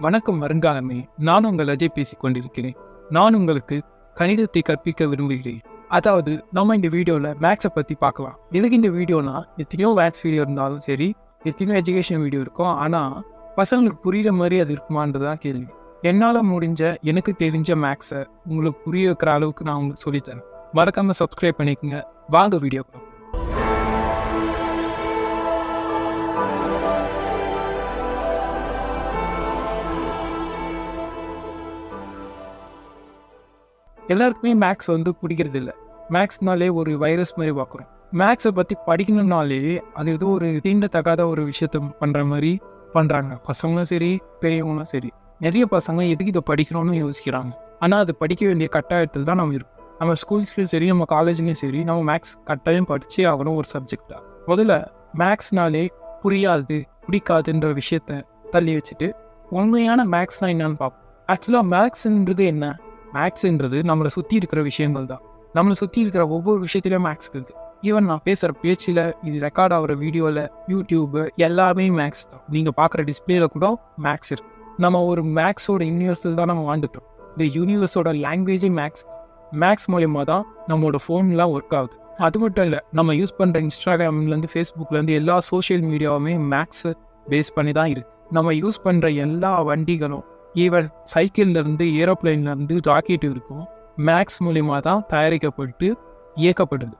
வணக்கம் வருங்காலமே. நான் உங்கள் அஜய் பேசிக் கொண்டிருக்கிறேன். நான் உங்களுக்கு கணிதத்தை கற்பிக்க விரும்புகிறேன். அதாவது நம்ம இந்த வீடியோவில் மேக்ஸை பற்றி பார்க்கலாம். எதுக்கு இந்த வீடியோனா, எத்தனையோ மேக்ஸ் வீடியோ இருந்தாலும் சரி, எத்தனையோ எஜுகேஷன் வீடியோ இருக்கும். ஆனால் பசங்களுக்கு புரிகிற மாதிரி அது இருக்குமான்றதான் கேள்வி. என்னால் முடிஞ்ச எனக்கு தெரிஞ்ச மேக்ஸை உங்களுக்கு புரிய வைக்கிற அளவுக்கு நான் உங்களுக்கு சொல்லித்தரேன். மறக்காமல் சப்ஸ்கிரைப் பண்ணிக்கோங்க. வாங்க வீடியோ. எல்லாருக்குமே மேக்ஸ் பிடிக்கிறது இல்லை. மேக்ஸ்னாலே ஒரு வைரஸ் மாதிரி பார்க்குறோம். மேக்ஸை பற்றி படிக்கணும்னாலே அது ஏதோ ஒரு தீண்டத்தகாத ஒரு விஷயத்த பண்ணுற மாதிரி பண்ணுறாங்க. பசங்களும் சரி, பெரியவங்களும் சரி. நிறைய பசங்க எதுக்கு இதை படிக்கணும்னு யோசிக்கிறாங்க. ஆனால் அது படிக்க வேண்டிய கட்டாயத்தில் தான் நம்ம இருக்கோம். நம்ம ஸ்கூல்ஸ்லையும் சரி, நம்ம காலேஜ்லேயும் சரி, நம்ம மேக்ஸ் கட்டாயம் படித்தே ஆகணும் ஒரு சப்ஜெக்டாக. முதல்ல மேக்ஸ்னாலே புரியாது, பிடிக்காதுன்ற விஷயத்த தள்ளி வச்சுட்டு உண்மையான மேக்ஸ்னால் என்னன்னு பார்ப்போம். ஆக்சுவலாக மேக்ஸ்ன்றது என்ன? மேக்ஸ்ன்றது நம்மளை சுற்றி இருக்கிற விஷயங்கள் தான். நம்மளை சுற்றி இருக்கிற ஒவ்வொரு விஷயத்துலையும் மேக்ஸ் இருக்குது. ஈவன் நான் பேசுகிற பேச்சில், இது ரெக்கார்ட் ஆகிற வீடியோவில், யூடியூப்பு எல்லாமே மேக்ஸ் தான். நீங்கள் பார்க்குற டிஸ்பிளேல கூட மேக்ஸ் இருக்குது. நம்ம ஒரு மேக்ஸோட யூனிவர்ஸில் தான் நம்ம வாழ்ந்துட்டோம். இந்த யூனிவர்ஸோட லாங்குவேஜே மேக்ஸ். மேக்ஸ் மூலியமாக தான் நம்மளோட ஃபோன்லாம் ஒர்க் ஆகுது. அது மட்டும் இல்லை, நம்ம யூஸ் பண்ணுற இன்ஸ்டாகிராம்லேருந்து, ஃபேஸ்புக்லேருந்து எல்லா சோஷியல் மீடியாவுமே மேக்ஸை பேஸ் பண்ணி தான் இருக்குது. நம்ம யூஸ் பண்ணுற எல்லா வண்டிகளும், ஈவன் சைக்கிள்லேருந்து, ஏரோப்ளைன்லேருந்து, ராக்கெட் இருக்கும், மேக்ஸ் மூலிமா தான் தயாரிக்கப்பட்டு இயக்கப்படுது.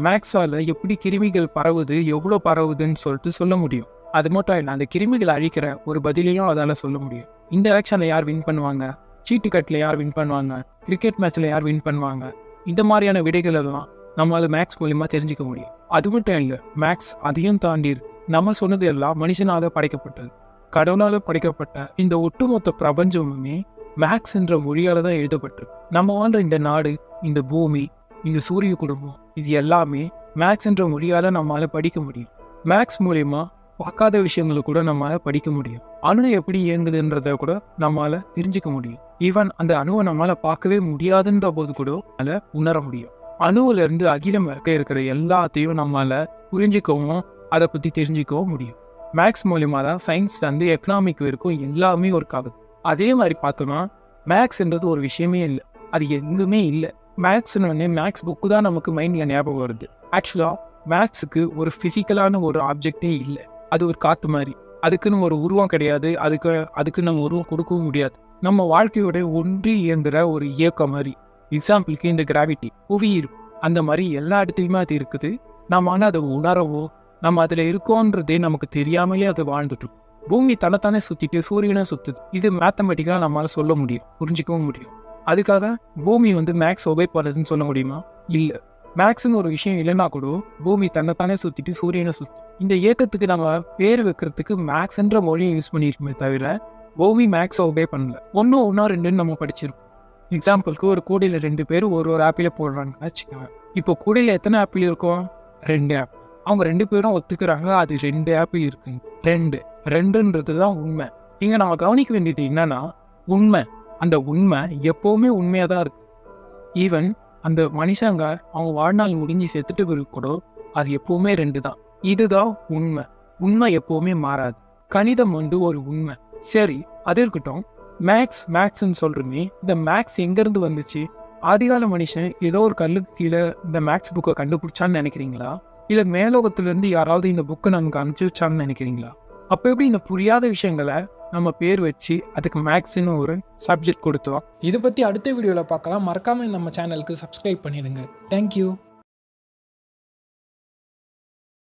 மேக்ஸால் எப்படி கிருமிகள் பரவுது, எவ்வளோ பரவுதுன்னு சொல்லிட்டு சொல்ல முடியும். அது மட்டும் இல்லை, அந்த கிருமிகளை அழிக்கிற ஒரு பதிலையும் அதால் சொல்ல முடியும். இந்த எலெக்ஷனில் யார் வின் பண்ணுவாங்க, சீட்டுக்கட்டில் யார் வின் பண்ணுவாங்க, கிரிக்கெட் மேட்ச்சில் யார் வின் பண்ணுவாங்க, இந்த மாதிரியான விடைகள் எல்லாம் நம்ம அது மேக்ஸ் மூலிமா தெரிஞ்சிக்க முடியும். அது மட்டும் இல்லை, மேக்ஸ் அதையும் தாண்டி நம்ம சொன்னது எல்லாம் மனுஷனாக படைக்கப்பட்டது. கடவுளால் படைக்கப்பட்ட இந்த ஒட்டுமொத்த பிரபஞ்சமுமே மேக்ஸ் என்ற மொழியால் தான் எழுதப்பட்டிருக்கு. நம்ம வாழ்ற இந்த நாடு, இந்த பூமி, இந்த சூரிய குடும்பம், இது எல்லாமே மேக்ஸ் என்ற மொழியால் நம்மளால் படிக்க முடியும். மேக்ஸ் மூலயமா பார்க்காத விஷயங்களை கூட நம்மளால் படிக்க முடியும். அணு எப்படி இயங்குதுன்றதை கூட நம்மளால் தெரிஞ்சுக்க முடியும். ஈவன் அந்த அணுவை நம்மளால் பார்க்கவே முடியாதுன்ற போது கூட நம்மளால் உணர முடியும். அணுவிலிருந்து அகிலம் இருக்கிற எல்லாத்தையும் நம்மளால் புரிஞ்சிக்கவும் அதை பற்றி தெரிஞ்சிக்கவும் முடியும். மேக்ஸ் மூலியமா தான் சயின்ஸ்லேருந்து எக்கனாமிக் வரைக்கும் எல்லாமே ஒர்க் ஆகுது. அதே மாதிரி பார்த்தோம்னா மேக்ஸ்ன்றது ஒரு விஷயமே இல்லை, அது எதுவுமே இல்லை. மேக்ஸ்னு மேக்ஸ் புக்கு தான் நமக்கு மைண்டில் ஞாபகம் வருது. ஆக்சுவலாக மேக்ஸுக்கு ஒரு ஃபிசிக்கலான ஒரு ஆப்ஜெக்டே இல்லை. அது ஒரு காற்று மாதிரி. அதுக்குன்னு ஒரு உருவம் கிடையாது. அதுக்கு நம்ம உருவம் கொடுக்கவும் முடியாது. நம்ம வாழ்க்கையோட ஒன்றி இயங்குகிற ஒரு இயக்கம் மாதிரி. எக்ஸாம்பிளுக்கு இந்த கிராவிட்டி, புவியீர்ப்பு, அந்த மாதிரி எல்லா இடத்துலையுமே அது இருக்குது. நம்ம ஆனால் அதை உணரவோ, நம்ம அதில் இருக்கோன்றதே நமக்கு தெரியாமலே அது வாழ்ந்துட்டோம். பூமி தன்னைத்தானே சுற்றிட்டு சூரியனை சுற்றுது. இது மேத்தமெட்டிக்கலாக நம்மளால் சொல்ல முடியும், புரிஞ்சிக்கவும் முடியும். அதுக்காக பூமி மேக்ஸ் ஒபே பண்ணுறதுன்னு சொல்ல முடியுமா? இல்லை. மேக்ஸ்னு ஒரு விஷயம் இல்லைன்னா கூட பூமி தன்னைத்தானே சுற்றிட்டு சூரியனை சுற்றும். இந்த இயக்கத்துக்கு நம்ம பேர் வைக்கிறதுக்கு மேக்ஸ்ன்ற மொழியை யூஸ் பண்ணியிருக்குமே தவிர பூமி மேக்ஸை ஒபே பண்ணல. ஒன்றா ரெண்டுன்னு நம்ம படிச்சிருக்கோம். எக்ஸாம்பிளுக்கு ஒரு கூடையில் 2 பேர் ஒரு ஆப்பிளை போடுறாங்கன்னு வச்சுக்கோங்க. இப்போ கூடையில் எத்தனை ஆப்பிள் இருக்கும்? 2 ஆப்பிள். அவங்க 2 பேரும் ஒத்துக்கிறாங்க, அது 2 ஆப்பிள் இருக்குங்க. ரெண்டுன்றது தான் உண்மை. இங்கே நம்ம கவனிக்க வேண்டியது என்னன்னா, உண்மை, அந்த உண்மை எப்போவுமே உண்மையாக தான் இருக்கு. ஈவன் அந்த மனுஷங்க அவங்க வாழ்நாள் முடிஞ்சு செத்துட்டு பிறகு கூட அது எப்போவுமே 2 தான். இதுதான் உண்மை. உண்மை எப்போவுமே மாறாது. கணிதம் ஒரு உண்மை. சரி, அது இருக்கட்டும். மேக்ஸ்ன்னு சொல்கிறோமே, இந்த மேக்ஸ் எங்கேருந்து வந்துச்சு? ஆதிகால மனுஷன் ஏதோ ஒரு கல்லுக்கு கீழே இந்த மேக்ஸ் புக்கை கண்டுபிடிச்சான்னு நினைக்கிறீங்களா? இல்லை மேலோகத்திலேருந்து யாராவது இந்த புக்கை நமக்கு அனுப்பிச்சி வச்சாங்கன்னு நினைக்கிறீங்களா? அப்போ எப்படி இந்த புரியாத விஷயங்களை நம்ம பேர் வச்சு அதுக்கு மேக்ஸ்ன்னு ஒரு சப்ஜெக்ட் கொடுத்தோம்? இதை பற்றி அடுத்த வீடியோவில் பார்க்கலாம். மறக்காமல் நம்ம சேனலுக்கு சப்ஸ்கிரைப் பண்ணிடுங்க. தேங்க்யூ.